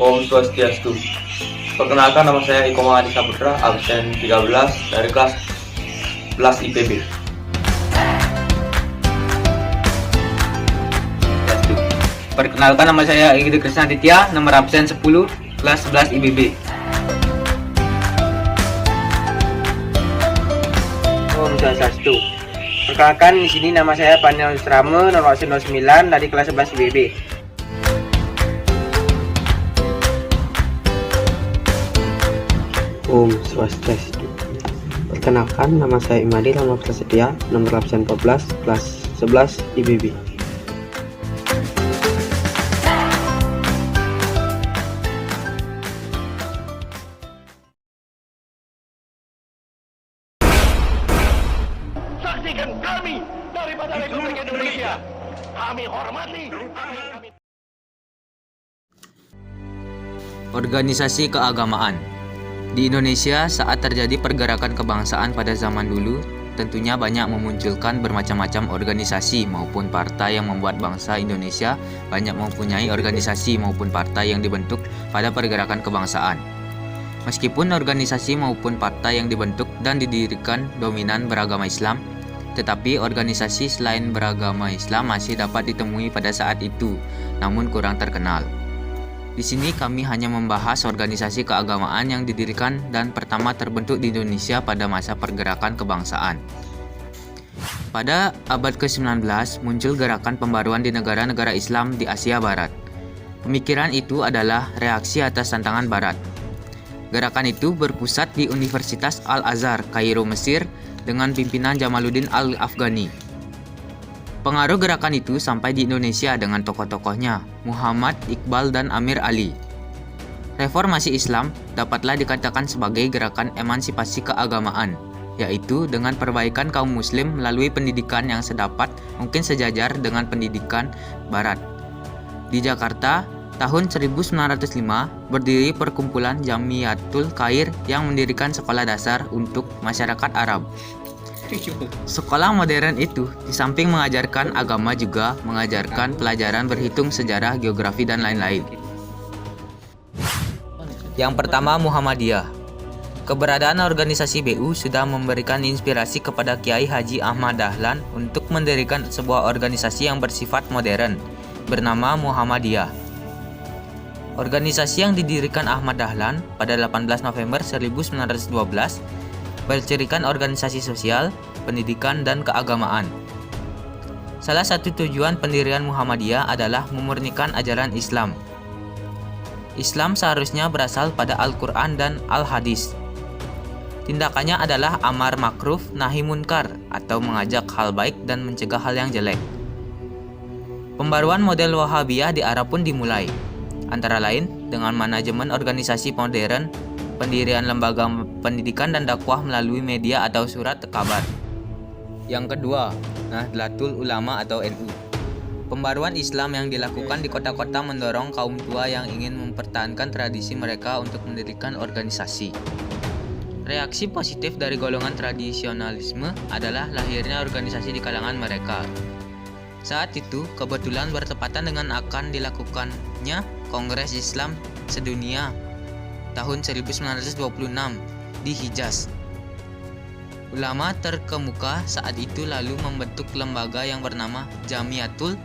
Om Swastiastu. Perkenalkan, nama saya Iko Mahadi Saputra, absen 13 dari kelas 11 IPB. Perkenalkan, nama saya Egede Krisna Ditya, nomor absen 10, kelas 11 IBB. Om Swastiastu. Perkenalkan, di sini nama saya Panel Strame, nomor absen 29 dari kelas 11 IBB. Om Swastiastu. Perkenalkan, nama saya Imadi Lama Prasetya, nomor absen 14, kelas 11 IBB. Saksikan kami daripada Republik Indonesia. Kami hormati. Organisasi keagamaan. Di Indonesia, saat terjadi pergerakan kebangsaan pada zaman dulu, tentunya banyak memunculkan bermacam-macam organisasi maupun partai yang membuat bangsa Indonesia banyak mempunyai organisasi maupun partai yang dibentuk pada pergerakan kebangsaan. Meskipun organisasi maupun partai yang dibentuk dan didirikan dominan beragama Islam, tetapi organisasi selain beragama Islam masih dapat ditemui pada saat itu, namun kurang terkenal. Di sini kami hanya membahas organisasi keagamaan yang didirikan dan pertama terbentuk di Indonesia pada masa pergerakan kebangsaan. Pada abad ke-19 muncul gerakan pembaruan di negara-negara Islam di Asia Barat. Pemikiran itu adalah reaksi atas tantangan Barat. Gerakan itu berpusat di Universitas Al-Azhar, Kairo, Mesir dengan pimpinan Jamaluddin Al-Afghani. Pengaruh gerakan itu sampai di Indonesia dengan tokoh-tokohnya Muhammad Iqbal dan Amir Ali. Reformasi Islam dapatlah dikatakan sebagai gerakan emansipasi keagamaan, yaitu dengan perbaikan kaum muslim melalui pendidikan yang sedapat mungkin sejajar dengan pendidikan Barat. Di Jakarta, tahun 1905 berdiri perkumpulan Jamiatul Khair yang mendirikan sekolah dasar untuk masyarakat Arab. Sekolah modern itu di samping mengajarkan agama juga mengajarkan pelajaran berhitung, sejarah, geografi, dan lain-lain. Yang pertama, Muhammadiyah. Keberadaan organisasi BU sudah memberikan inspirasi kepada Kiai Haji Ahmad Dahlan untuk mendirikan sebuah organisasi yang bersifat modern bernama Muhammadiyah. Organisasi yang didirikan Ahmad Dahlan pada 18 November 1912 bercirikan organisasi sosial, pendidikan, dan keagamaan. Salah satu tujuan pendirian Muhammadiyah adalah memurnikan ajaran Islam. Islam seharusnya berasal pada Al-Quran dan Al-Hadis. Tindakannya adalah amar makruf nahi munkar atau mengajak hal baik dan mencegah hal yang jelek. Pembaruan model Wahabiyah di Arab pun dimulai, antara lain dengan manajemen organisasi modern, pendirian lembaga pendidikan dan dakwah melalui media atau surat kabar. Yang kedua, Nahdlatul Ulama atau NU. Pembaruan Islam yang dilakukan di kota-kota mendorong kaum tua yang ingin mempertahankan tradisi mereka untuk mendirikan organisasi. Reaksi positif dari golongan tradisionalisme adalah lahirnya organisasi di kalangan mereka. Saat itu kebetulan bertepatan dengan akan dilakukannya Kongres Islam Sedunia tahun 1926 di Hijaz. Ulama terkemuka saat itu lalu membentuk lembaga yang bernama Jamiatul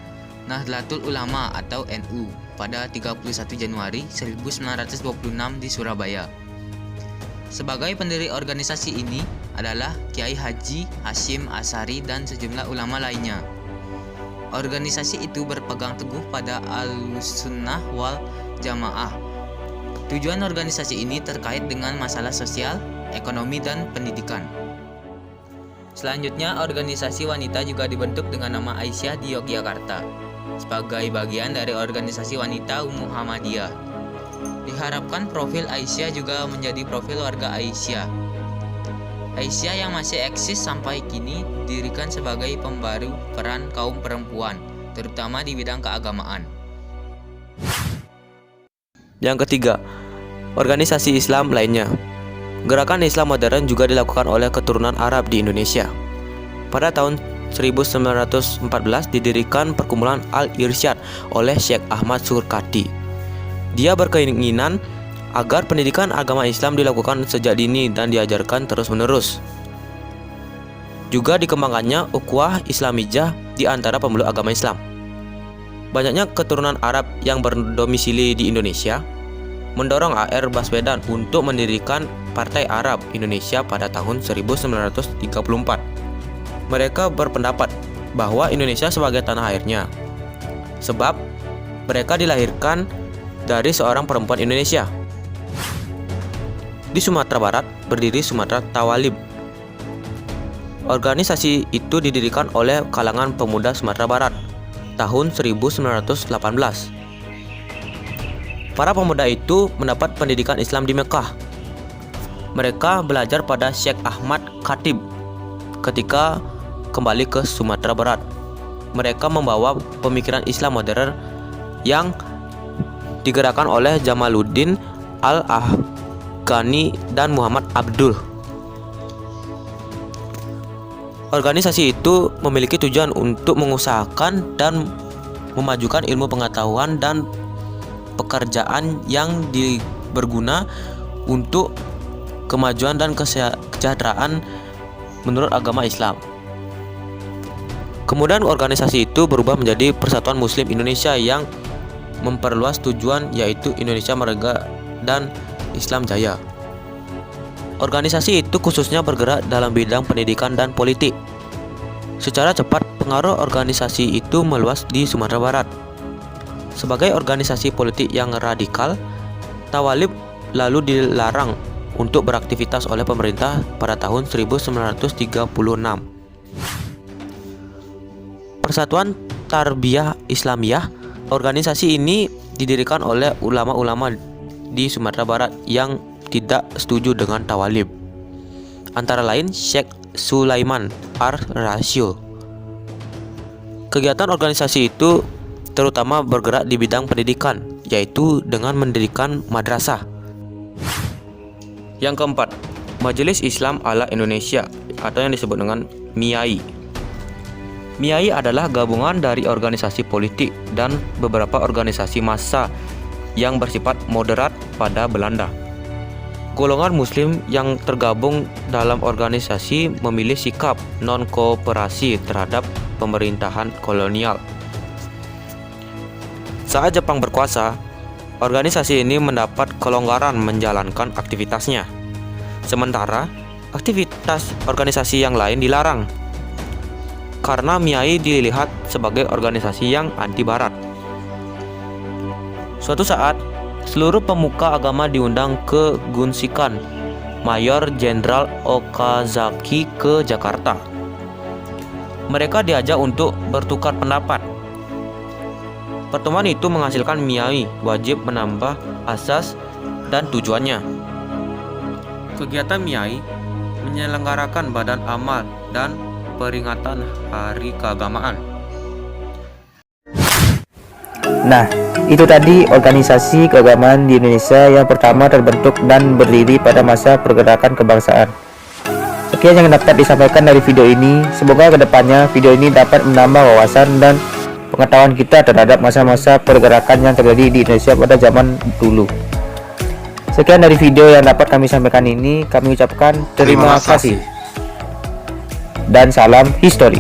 Nahdlatul Ulama atau NU pada 31 Januari 1926 di Surabaya. Sebagai pendiri organisasi ini adalah Kiai Haji Hashim Asy'ari dan sejumlah ulama lainnya. Organisasi itu berpegang teguh pada Ahlussunnah wal Jamaah. Tujuan organisasi ini terkait dengan masalah sosial, ekonomi, dan pendidikan. Selanjutnya, organisasi wanita juga dibentuk dengan nama Aisyah di Yogyakarta sebagai bagian dari organisasi wanita Muhammadiyah. Diharapkan profil Aisyah juga menjadi profil warga Aisyah. Aisyah yang masih eksis sampai kini didirikan sebagai pembaru peran kaum perempuan, terutama di bidang keagamaan. Yang ketiga, organisasi Islam lainnya. Gerakan Islam modern juga dilakukan oleh keturunan Arab di Indonesia. Pada tahun 1914 didirikan perkumpulan Al-Irsyad oleh Syekh Ahmad Surkati. Dia berkeinginan agar pendidikan agama Islam dilakukan sejak dini dan diajarkan terus-menerus. Juga dikembangkannya ukhuwah Islamiyah di antara pemeluk agama Islam. Banyaknya keturunan Arab yang berdomisili di Indonesia mendorong A.R. Baswedan untuk mendirikan Partai Arab Indonesia pada tahun 1934. Mereka berpendapat bahwa Indonesia sebagai tanah airnya, sebab mereka dilahirkan dari seorang perempuan Indonesia. Di Sumatera Barat berdiri Sumatera Tawalib. Organisasi itu didirikan oleh kalangan pemuda Sumatera Barat tahun 1918. Para pemuda itu mendapat pendidikan Islam di Mekah. Mereka belajar pada Syekh Ahmad Khatib ketika kembali ke Sumatera Barat. Mereka membawa pemikiran Islam modern yang digerakkan oleh Jamaluddin Al-Afghani dan Muhammad Abdul. Organisasi itu memiliki tujuan untuk mengusahakan dan memajukan ilmu pengetahuan dan pekerjaan yang berguna untuk kemajuan dan kesejahteraan menurut agama Islam. Kemudian organisasi itu berubah menjadi Persatuan Muslim Indonesia yang memperluas tujuan, yaitu Indonesia Merdeka dan Islam Jaya. Organisasi itu khususnya bergerak dalam bidang pendidikan dan politik. Secara cepat, pengaruh organisasi itu meluas di Sumatera Barat. Sebagai organisasi politik yang radikal, Tawalib lalu dilarang untuk beraktivitas oleh pemerintah pada tahun 1936. Persatuan Tarbiyah Islamiyah, organisasi ini didirikan oleh ulama-ulama di Sumatera Barat yang tidak setuju dengan Tawalib, antara lain Syekh Sulaiman Ar-Rasyid. Kegiatan organisasi itu terutama bergerak di bidang pendidikan, yaitu dengan mendirikan madrasah. Yang keempat, Majelis Islam Ala Indonesia atau yang disebut dengan MIAI. MIAI adalah gabungan dari organisasi politik dan beberapa organisasi massa yang bersifat moderat pada Belanda. Golongan Muslim yang tergabung dalam organisasi memilih sikap non-kooperasi terhadap pemerintahan kolonial. Saat Jepang berkuasa, organisasi ini mendapat kelonggaran menjalankan aktivitasnya. Sementara, aktivitas organisasi yang lain dilarang karena MIAI dilihat sebagai organisasi yang anti-barat. Suatu saat, seluruh pemuka agama diundang ke Gunsikan Mayor Jenderal Okazaki ke Jakarta. Mereka diajak untuk bertukar pendapat. Pertemuan itu menghasilkan MIAI wajib menambah asas dan tujuannya. Kegiatan MIAI menyelenggarakan badan amal dan peringatan hari keagamaan. Nah, itu tadi organisasi keagamaan di Indonesia yang pertama terbentuk dan berdiri pada masa pergerakan kebangsaan. Sekian yang dapat disampaikan dari video ini. Semoga kedepannya video ini dapat menambah wawasan dan pengetahuan kita terhadap masa-masa pergerakan yang terjadi di Indonesia pada zaman dulu. Sekian dari video yang dapat kami sampaikan ini. Kami ucapkan terima kasih. Dan salam histori.